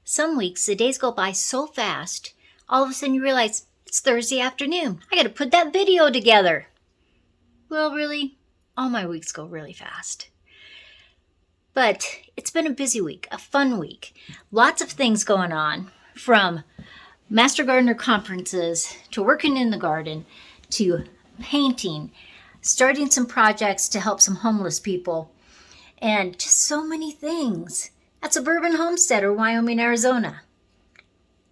Some weeks the days go by so fast, all of a sudden you realize it's Thursday afternoon. I gotta put that video together. Well, really, all my weeks go really fast. But it's been a busy week, a fun week. Lots of things going on, from Master Gardener conferences to working in the garden to painting, starting some projects to help some homeless people, and just so many things at Suburban Homesteader, Wyoming, Arizona.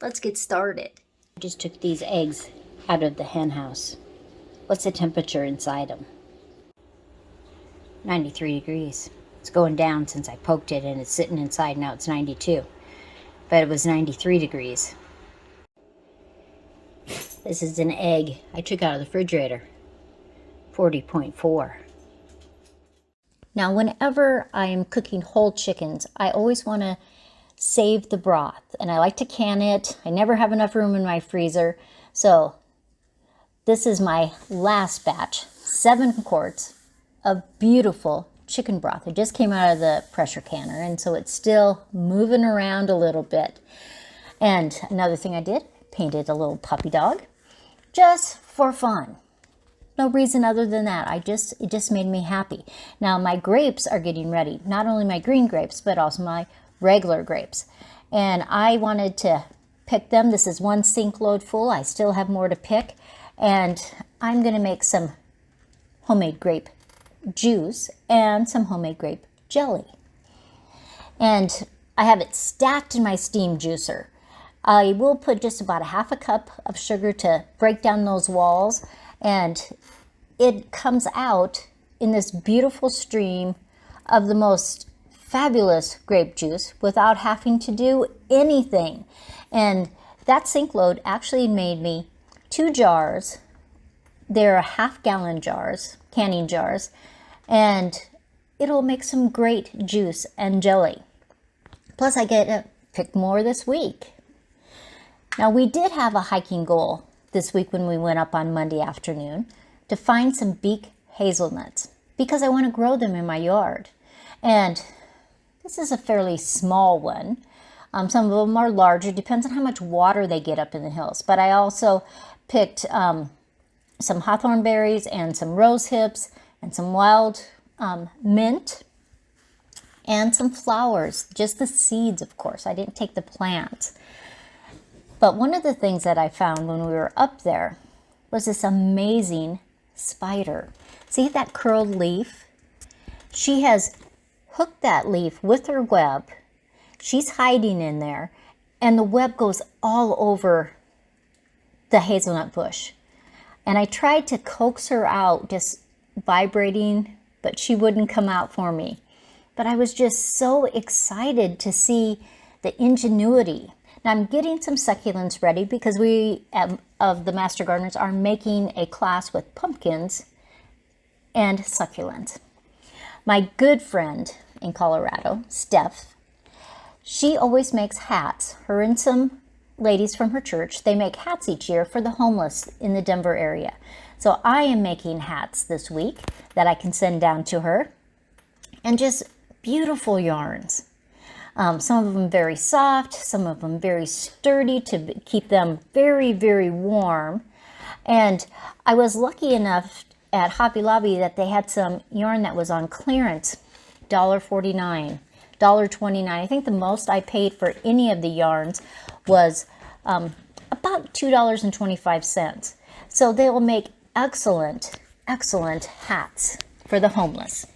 Let's get started. I just took these eggs out of the hen house. What's the temperature inside them? 93 degrees. It's going down since I poked it and it's sitting inside. Now it's 92. But it was 93 degrees. This is an egg I took out of the refrigerator. 40.4. Now, whenever I am cooking whole chickens, I always want to save the broth. And I like to can it. I never have enough room in my freezer. So this is my last batch. 7 quarts of beautiful chicken broth. It just came out of the pressure canner, and so it's still moving around a little bit. And another thing I did, painted a little puppy dog just for fun. No reason other than that. It just made me happy. Now my grapes are getting ready. Not only my green grapes, but also my regular grapes. And I wanted to pick them. This is 1 sink load full. I still have more to pick. And I'm going to make some homemade grape juice and some homemade grape jelly. And I have it stacked in my steam juicer. I will put just about a half a cup of sugar to break down those walls, and it comes out in this beautiful stream of the most fabulous grape juice without having to do anything. And that sink load actually made me 2 jars. They're half-gallon jars, canning jars, and it'll make some great juice and jelly. Plus, I get to pick more this week. Now, we did have a hiking goal this week when we went up on Monday afternoon to find some Beak Hazelnuts because I want to grow them in my yard. And this is a fairly small one. Some of them are larger, depends on how much water they get up in the hills. But I also picked some hawthorn berries and some rose hips and some wild mint and some flowers, just the seeds, of course. I didn't take the plants. But one of the things that I found when we were up there was this amazing spider. See that curled leaf? She has hooked that leaf with her web. She's hiding in there, and the web goes all over the hazelnut bush. And I tried to coax her out, just vibrating, but she wouldn't come out for me. But I was just so excited to see the ingenuity. Now I'm getting some succulents ready because we, of the Master Gardeners, are making a class with pumpkins and succulents. My good friend in Colorado, Steph, she always makes hats. Her and some ladies from her church, they make hats each year for the homeless in the Denver area. So I am making hats this week that I can send down to her, and just beautiful yarns. Some of them very soft, some of them very sturdy to keep them very, very warm. And I was lucky enough at Hobby Lobby that they had some yarn that was on clearance, $1.49, $1.29. I think the most I paid for any of the yarns was about $2.25. So they will make excellent, excellent hats for the homeless.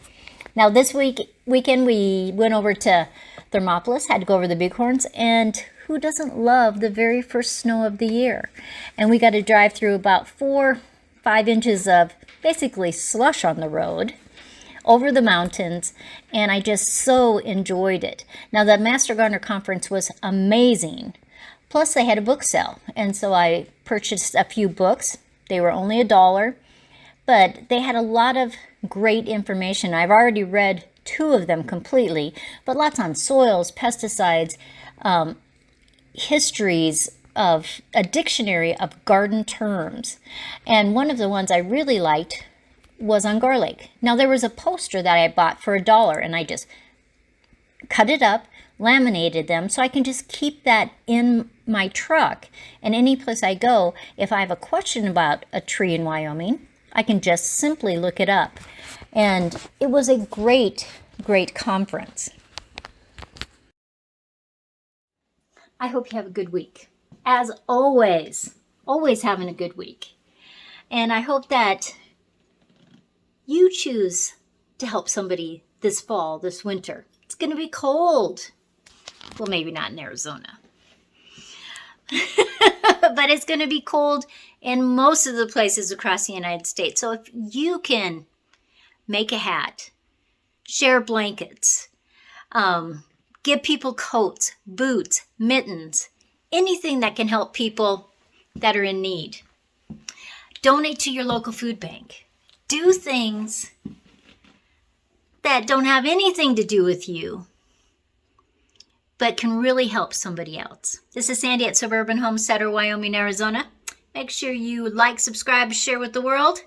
Now this weekend we went over to Thermopolis, had to go over the Bighorns, and who doesn't love the very first snow of the year? And we got to drive through about 4-5 inches of basically slush on the road over the mountains, and I just so enjoyed it. Now the Master Gardener conference was amazing. Plus they had a book sale, and so I purchased a few books. They were only $1, but they had a lot of great information. I've already read 2 of them completely, but lots on soils, pesticides, histories of a dictionary of garden terms. And one of the ones I really liked was on garlic. Now there was a poster that I bought for $1, and I just cut it up, laminated them so I can just keep that in my truck. And any place I go, if I have a question about a tree in Wyoming, I can just simply look it up. And it was a great, great conference. I hope you have a good week. As always having a good week. And I hope that you choose to help somebody this fall, this winter. It's going to be cold. Well, maybe not in Arizona. But it's going to be cold in most of the places across the United States. So if you can make a hat, share blankets, give people coats, boots, mittens, anything that can help people that are in need. Donate to your local food bank. Do things that don't have anything to do with you, but can really help somebody else. This is Sandi at Suburban Homesteader, Wyoming, Arizona. Make sure you like, subscribe, share with the world.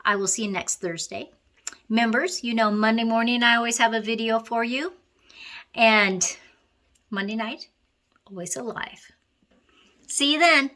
I will see you next Thursday. Members, you know Monday morning I always have a video for you. And Monday night, always alive. See you then.